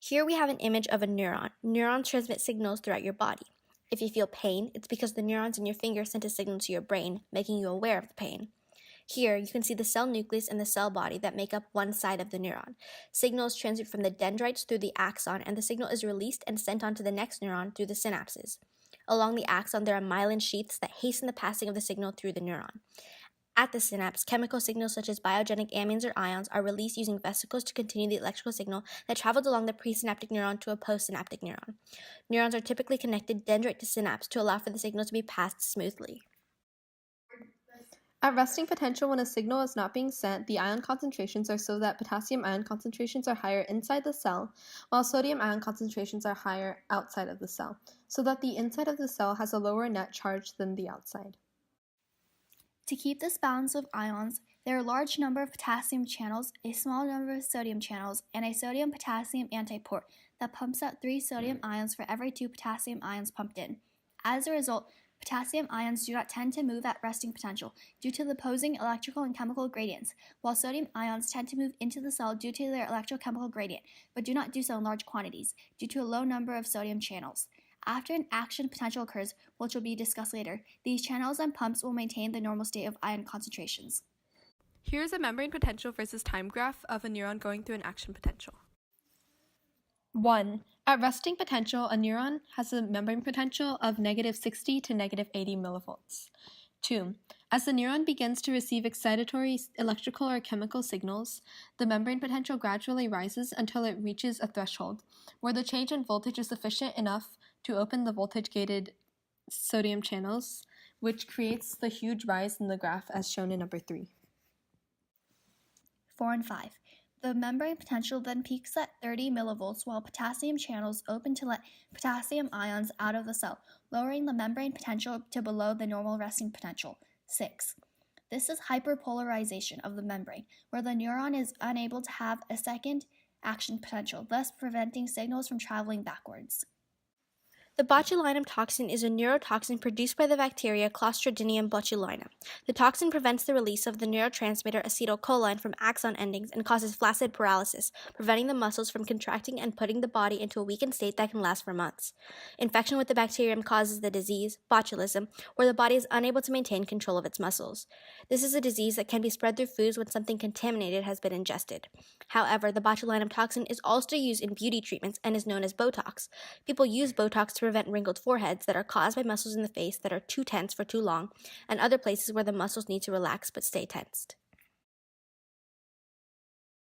Here we have an image of a neuron. Neurons transmit signals throughout your body. If you feel pain, it's because the neurons in your finger sent a signal to your brain, making you aware of the pain. Here, you can see the cell nucleus and the cell body that make up one side of the neuron. Signals transmit from the dendrites through the axon, and the signal is released and sent on to the next neuron through the synapses. Along the axon, there are myelin sheaths that hasten the passing of the signal through the neuron. At the synapse, chemical signals such as biogenic amines or ions are released using vesicles to continue the electrical signal that traveled along the presynaptic neuron to a postsynaptic neuron. Neurons are typically connected dendrite to synapse to allow for the signal to be passed smoothly. At resting potential, when a signal is not being sent, the ion concentrations are so that potassium ion concentrations are higher inside the cell, while sodium ion concentrations are higher outside of the cell, so that the inside of the cell has a lower net charge than the outside. To keep this balance of ions, there are a large number of potassium channels, a small number of sodium channels, and a sodium-potassium antiport that pumps out 3 sodium ions for every 2 potassium ions pumped in. As a result, potassium ions do not tend to move at resting potential due to the opposing electrical and chemical gradients, while sodium ions tend to move into the cell due to their electrochemical gradient, but do not do so in large quantities due to a low number of sodium channels. After an action potential occurs, which will be discussed later, these channels and pumps will maintain the normal state of ion concentrations. Here's a membrane potential versus time graph of a neuron going through an action potential. 1. At resting potential, a neuron has a membrane potential of -60 to -80 millivolts. 2. As the neuron begins to receive excitatory electrical or chemical signals, the membrane potential gradually rises until it reaches a threshold, where the change in voltage is sufficient enough to open the voltage-gated sodium channels, which creates the huge rise in the graph as shown in number 3. 4 and 5. The membrane potential then peaks at 30 millivolts while potassium channels open to let potassium ions out of the cell, lowering the membrane potential to below the normal resting potential. 6. This is hyperpolarization of the membrane, where the neuron is unable to have a second action potential, thus preventing signals from traveling backwards. The botulinum toxin is a neurotoxin produced by the bacteria Clostridium botulinum. The toxin prevents the release of the neurotransmitter acetylcholine from axon endings and causes flaccid paralysis, preventing the muscles from contracting and putting the body into a weakened state that can last for months. Infection with the bacterium causes the disease, botulism, where the body is unable to maintain control of its muscles. This is a disease that can be spread through foods when something contaminated has been ingested. However, the botulinum toxin is also used in beauty treatments and is known as Botox. People use Botox to prevent wrinkled foreheads that are caused by muscles in the face that are too tense for too long, and other places where the muscles need to relax but stay tensed.